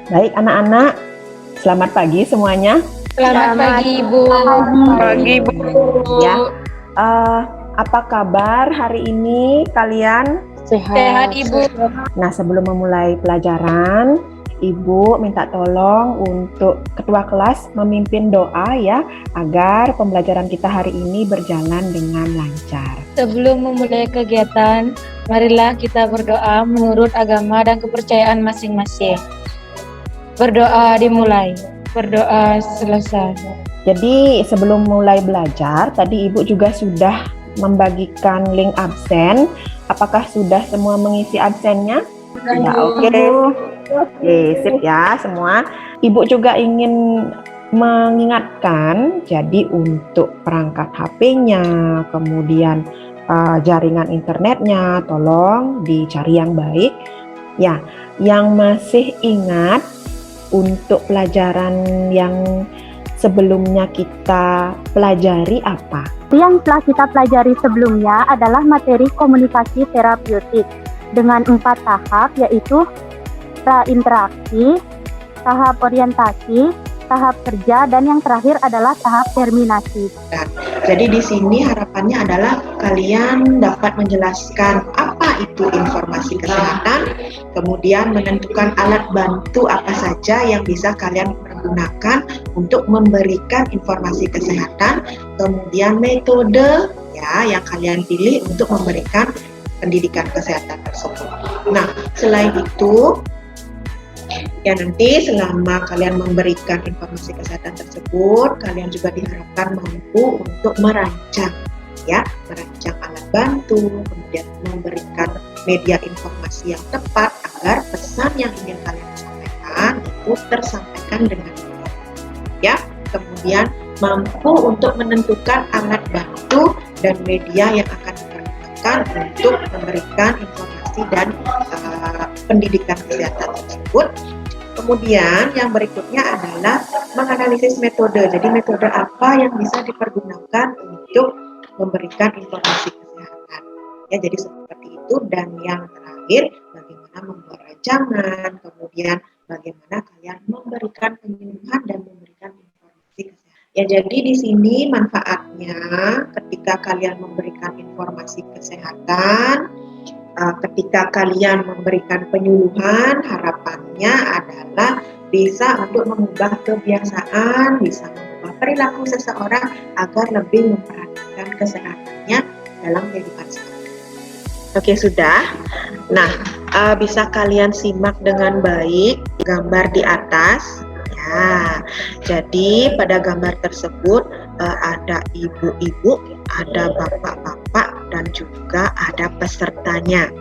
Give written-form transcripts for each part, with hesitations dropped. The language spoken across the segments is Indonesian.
Baik anak-anak, selamat pagi semuanya. Selamat pagi, Ibu. Pagi, Bu. Ya, apa kabar hari ini kalian? Sehat, Ibu. Nah, sebelum memulai pelajaran, Ibu minta tolong untuk ketua kelas memimpin doa ya, agar pembelajaran kita hari ini berjalan dengan lancar. Sebelum memulai kegiatan, marilah kita berdoa menurut agama dan kepercayaan masing-masing. Berdoa dimulai, berdoa selesai. Jadi sebelum mulai belajar, tadi Ibu juga sudah membagikan link absen. Apakah sudah semua mengisi absennya? Ya, oke. Sip ya semua. Ibu juga ingin mengingatkan, jadi untuk perangkat HP-nya, kemudian jaringan internetnya, tolong dicari yang baik. Ya, yang masih ingat untuk pelajaran yang sebelumnya kita pelajari apa? Yang telah kita pelajari sebelumnya adalah materi komunikasi terapeutik dengan 4 tahap, yaitu pra-interaksi, tahap orientasi, tahap kerja, dan yang terakhir adalah tahap terminasi. Jadi di sini harapannya adalah kalian dapat menjelaskan apa itu informasi kesehatan, kemudian menentukan alat bantu apa saja yang bisa kalian pergunakan untuk memberikan informasi kesehatan, kemudian metode ya yang kalian pilih untuk memberikan pendidikan kesehatan tersebut. Nah, selain itu ya nanti selama kalian memberikan informasi kesehatan tersebut, kalian juga diharapkan mampu untuk merancang alat bantu, kemudian memberikan media informasi yang tepat agar pesan yang ingin kalian sampaikan itu tersampaikan dengan baik. Ya, kemudian mampu untuk menentukan alat bantu dan media yang akan digunakan untuk memberikan informasi dan pendidikan kesehatan tersebut. Kemudian yang berikutnya adalah menganalisis metode. Jadi metode apa yang bisa dipergunakan untuk memberikan informasi kesehatan. Ya, jadi seperti itu. Dan yang terakhir, bagaimana membuat rancangan, kemudian bagaimana kalian memberikan penyuluhan dan memberikan informasi kesehatan. Ya, jadi di sini manfaatnya ketika kalian memberikan informasi kesehatan, ketika kalian memberikan penyuluhan, harapannya adalah bisa untuk mengubah kebiasaan, bisa mengubah perilaku seseorang agar lebih memperhatikan kesehatannya dalam kehidupan sehari-hari. Oke, sudah. Nah, bisa kalian simak dengan baik gambar di atas. Ya, jadi pada gambar tersebut ada ibu-ibu, ada bapak-bapak, dan juga ada pesertanya.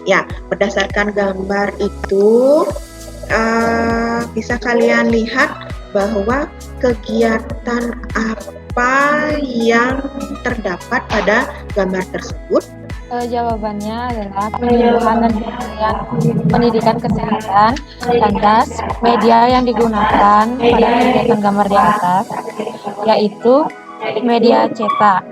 Ya, berdasarkan gambar itu bisa kalian lihat bahwa kegiatan apa yang terdapat pada gambar tersebut. Jawabannya adalah penyuluhan dan pemberian pendidikan kesehatan. Lantas, media yang digunakan pada kegiatan gambar di atas yaitu media cetak,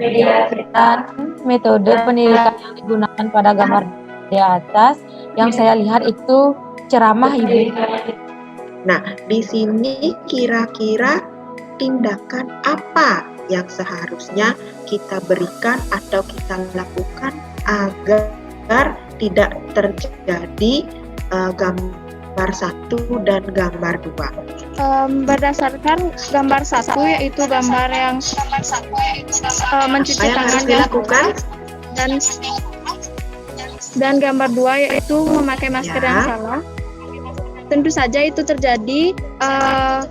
dan metode pendidikan yang digunakan pada gambar di atas yang saya lihat itu ceramah, Ibu. Nah, di sini kira-kira tindakan apa yang seharusnya kita berikan atau kita lakukan agar tidak terjadi gambar 1 dan gambar 2. Berdasarkan gambar 1 yaitu gambar yang mencuci tangan dilakukan dan gambar 2 yaitu memakai masker yang salah. Tentu saja itu terjadi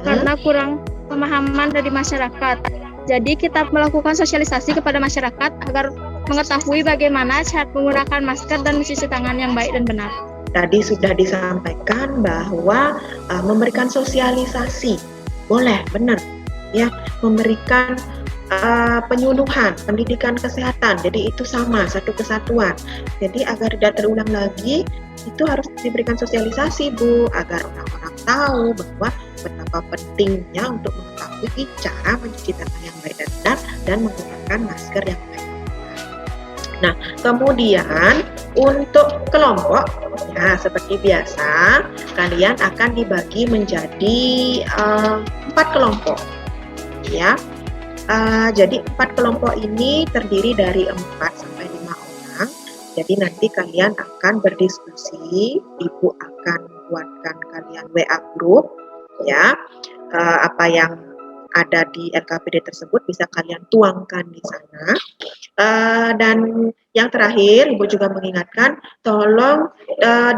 karena kurang pemahaman dari masyarakat. Jadi kita melakukan sosialisasi kepada masyarakat agar mengetahui bagaimana cara menggunakan masker dan mencuci tangan yang baik dan benar. Tadi sudah disampaikan bahwa memberikan sosialisasi boleh, benar, ya, memberikan penyuluhan, pendidikan kesehatan. Jadi itu sama, satu kesatuan. Jadi agar tidak terulang lagi, itu harus diberikan sosialisasi, Bu, agar orang-orang tahu bahwa betapa pentingnya untuk mengetahui cara mencuci tangan yang baik dan benar dan menggunakan masker yang baik. Nah, kemudian Untuk kelompok, nah seperti biasa, kalian akan dibagi menjadi 4 kelompok, ya. Jadi 4 kelompok ini terdiri dari 4 sampai 5 orang. Jadi nanti kalian akan berdiskusi, Ibu akan buatkan kalian WA group, ya. Apa yang ada di LKPD tersebut bisa kalian tuangkan di sana. Dan yang terakhir, Ibu juga mengingatkan, tolong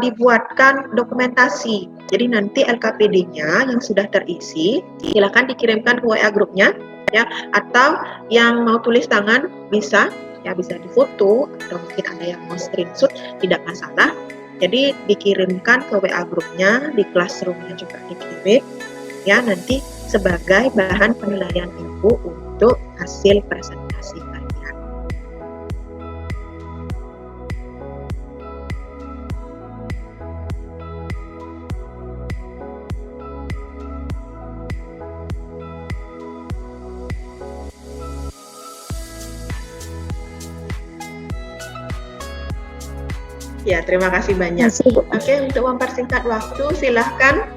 dibuatkan dokumentasi. Jadi nanti LKPD-nya yang sudah terisi, silakan dikirimkan ke WA grupnya, ya. Atau yang mau tulis tangan bisa, ya bisa difoto, atau mungkin ada yang mau screenshot, tidak masalah. Jadi dikirimkan ke WA grupnya, di classroom-nya juga dikirim, ya, nanti sebagai bahan penilaian Ibu untuk hasil presentasi kalian. Ya, terima kasih banyak. Oke, untuk mempersingkat waktu, silahkan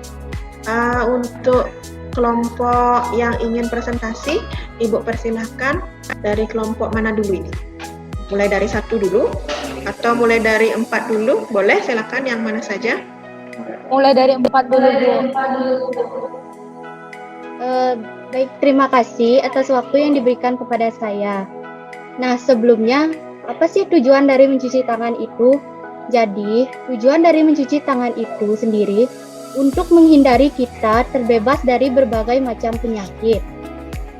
untuk kelompok yang ingin presentasi, Ibu persilahkan dari kelompok mana dulu ini? Mulai dari 1 dulu, atau mulai dari 4 dulu? Boleh, silahkan yang mana saja. Mulai dari 4 dulu, Bu. Baik, terima kasih atas waktu yang diberikan kepada saya. Nah, sebelumnya, apa sih tujuan dari mencuci tangan itu? Jadi, tujuan dari mencuci tangan itu sendiri untuk menghindari kita terbebas dari berbagai macam penyakit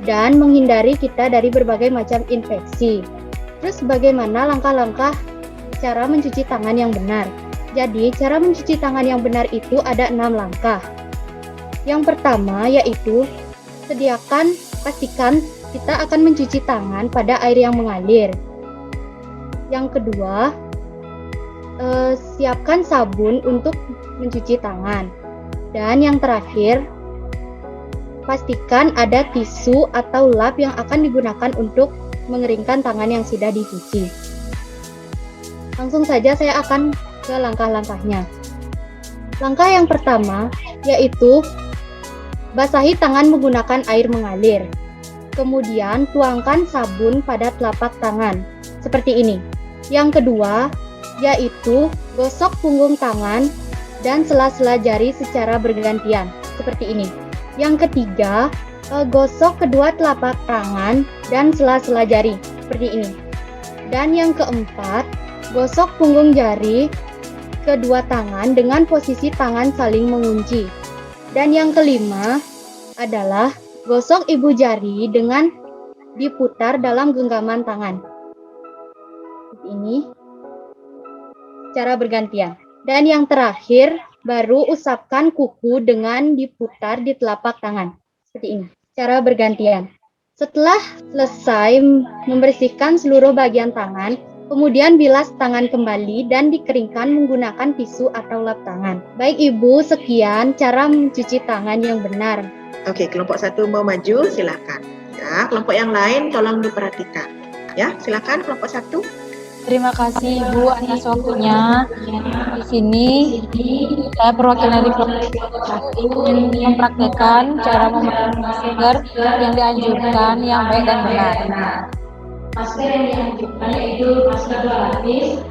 dan menghindari kita dari berbagai macam infeksi. Terus bagaimana langkah-langkah cara mencuci tangan yang benar? Jadi, cara mencuci tangan yang benar itu ada 6 langkah. Yang pertama yaitu pastikan kita akan mencuci tangan pada air yang mengalir. Yang kedua, siapkan sabun untuk mencuci tangan. Dan yang terakhir, pastikan ada tisu atau lap yang akan digunakan untuk mengeringkan tangan yang sudah dicuci. Langsung saja saya akan ke langkah-langkahnya. Langkah yang pertama yaitu basahi tangan menggunakan air mengalir. Kemudian tuangkan sabun pada telapak tangan, seperti ini. Yang kedua yaitu gosok punggung tangan dan sela-sela jari secara bergantian, seperti ini. Yang ketiga, gosok kedua telapak tangan dan sela-sela jari, seperti ini. Dan yang keempat, gosok punggung jari kedua tangan dengan posisi tangan saling mengunci. Dan yang kelima adalah gosok ibu jari dengan diputar dalam genggaman tangan. Seperti ini. Cara bergantian. Dan yang terakhir, baru usapkan kuku dengan diputar di telapak tangan. Seperti ini. Cara bergantian. Setelah selesai membersihkan seluruh bagian tangan, kemudian bilas tangan kembali dan dikeringkan menggunakan tisu atau lap tangan. Baik Ibu, sekian cara mencuci tangan yang benar. Oke, kelompok 1 mau maju, silakan. Ya, kelompok yang lain tolong diperhatikan. Ya, silakan kelompok 1. Terima kasih Ibu atas waktunya. Di sini saya perwakilan dari kelompok 1 ingin mempraktekkan cara memakai masker yang dianjurkan yang baik dan benar. Masker yang dianjurkan yaitu masker 2 lapis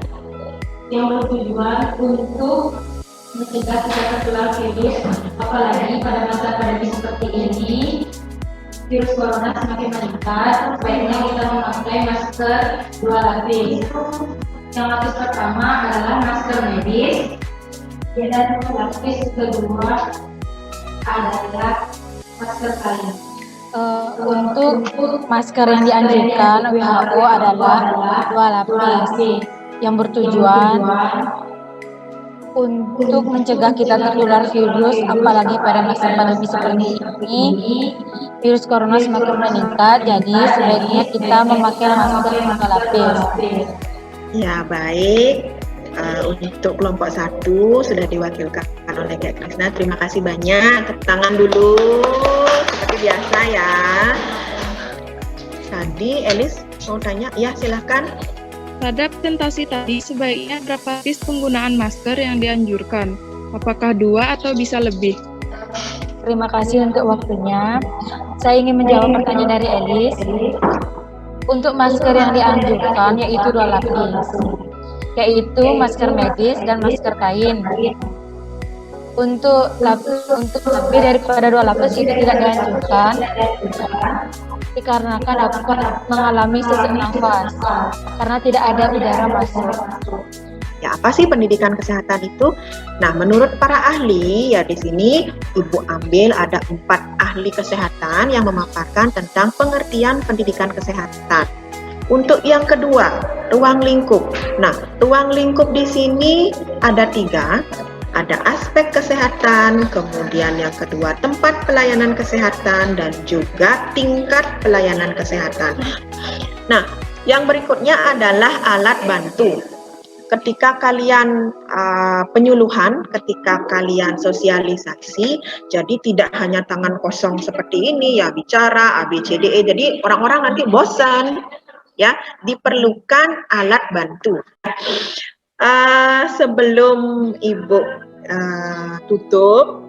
yang bertujuan untuk mencegah kita tertular virus, apalagi pada masa pandemi seperti ini. Virus corona semakin meningkat, sebaiknya kita memakai masker 2 lapis. Yang lapis pertama adalah masker medis, dan lapis kedua adalah masker kain. Untuk masker yang dianjurkan WHO adalah 2 lapis yang bertujuan untuk mencegah kita tertular virus, apalagi pada masa pandemi seperti ini. Virus corona semakin meningkat, jadi sebaiknya kita memakai masker 2 lapis. Ya, baik. Untuk kelompok 1 sudah diwakilkan oleh Kak Krisna. Terima kasih banyak. Tepuk tangan dulu seperti biasa ya. Tadi Elis mau tanya, ya silahkan. Pada presentasi tadi, sebaiknya berapa lapis penggunaan masker yang dianjurkan? Apakah 2 atau bisa lebih? Terima kasih untuk waktunya. Saya ingin menjawab pertanyaan dari Elis. Untuk masker yang dianjurkan yaitu 2 lapis, yaitu masker medis dan masker kain. Untuk lebih daripada 2 lapis itu tidak dianjurkan dikarenakan dapat mengalami sesak nafas karena tidak ada udara masuk. Ya, apa sih pendidikan kesehatan itu? Nah, menurut para ahli, ya di sini Ibu ambil ada 4 ahli kesehatan yang memaparkan tentang pengertian pendidikan kesehatan. Untuk yang kedua, ruang lingkup. Nah, ruang lingkup di sini ada 3. Ada aspek kesehatan, kemudian yang kedua tempat pelayanan kesehatan, dan juga tingkat pelayanan kesehatan. Nah, yang berikutnya adalah alat bantu. Ketika kalian penyuluhan, ketika kalian sosialisasi, jadi tidak hanya tangan kosong seperti ini ya, bicara A, B, C, D, E, jadi orang-orang nanti bosan. Ya, diperlukan alat bantu. Sebelum Ibu tutup,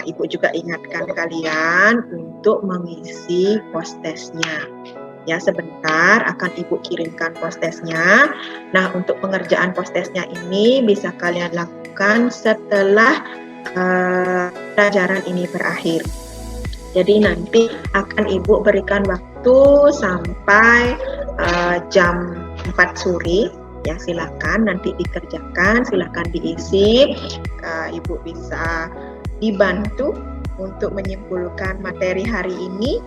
Ibu juga ingatkan kalian untuk mengisi post-testnya. Ya, sebentar akan Ibu kirimkan post-testnya. Nah, untuk pengerjaan post-testnya ini bisa kalian lakukan setelah pelajaran ini berakhir. Jadi nanti akan Ibu berikan waktu sampai jam 4 sore. Ya, silakan nanti dikerjakan, silakan diisi. Ibu bisa dibantu untuk menyimpulkan materi hari ini.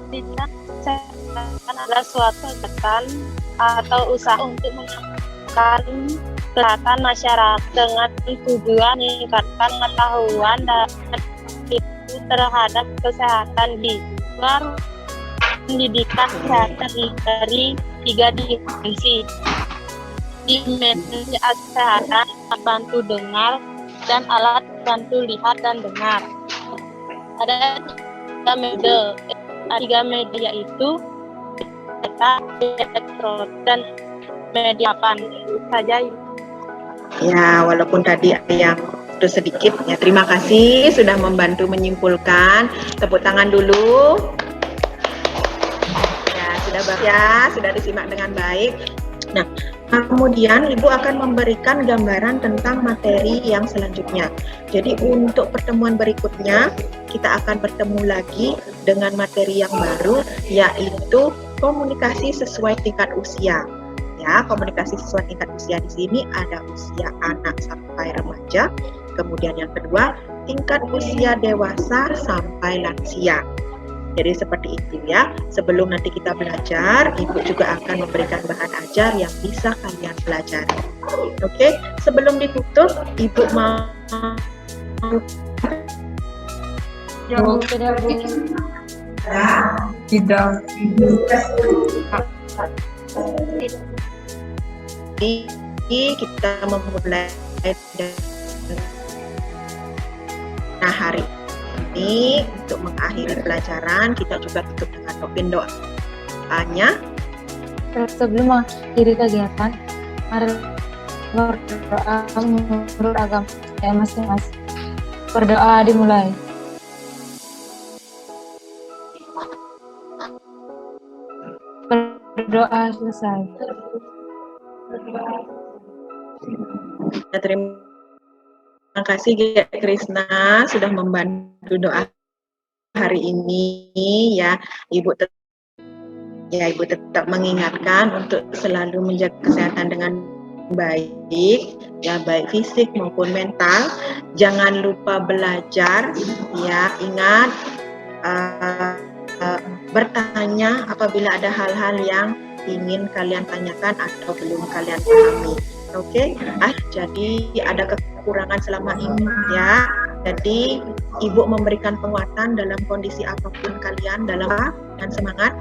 Adalah suatu kegiatan atau usaha untuk meningkatkan kesehatan masyarakat dengan tujuan meningkatkan pengetahuan dan itu terhadap kesehatan di luar pendidikan kesehatan dari 3 dimensi. Dimensi kesehatan, bantu dengar, dan alat bantu lihat dan dengar. Ada 3 media, 3 media yaitu data, elektron, dan media apa saja. Ya, walaupun tadi ada yang itu sedikit, ya terima kasih sudah membantu menyimpulkan. Tepuk tangan dulu. Ya, sudah disimak dengan baik. Nah, kemudian Ibu akan memberikan gambaran tentang materi yang selanjutnya. Jadi untuk pertemuan berikutnya kita akan bertemu lagi dengan materi yang baru, yaitu komunikasi sesuai tingkat usia. Ya, komunikasi sesuai tingkat usia di sini ada usia anak sampai remaja, kemudian yang kedua tingkat usia dewasa sampai lansia. Jadi seperti itu ya. Sebelum nanti kita belajar, Ibu juga akan memberikan bahan ajar yang bisa kalian pelajari. Oke, sebelum ditutup, Ibu mau Tidak. Jadi kita memulai hari ini untuk mengakhiri pelajaran, kita juga tutup dengan doanya. Sebelum mengakhiri kegiatan, mari berdoa menurut agama saya masing-masing. Berdoa dimulai. Berdoa selesai. Terima kasih Gek Krisna sudah membantu doa hari ini ya. Ibu tetap mengingatkan untuk selalu menjaga kesehatan dengan baik ya, baik fisik maupun mental. Jangan lupa belajar ya. Ingat bertanya apabila ada hal-hal yang ingin kalian tanyakan atau belum kalian pahami. Oke, jadi ada kekurangan selama ini ya. Jadi Ibu memberikan penguatan dalam kondisi apapun kalian, dalam dan semangat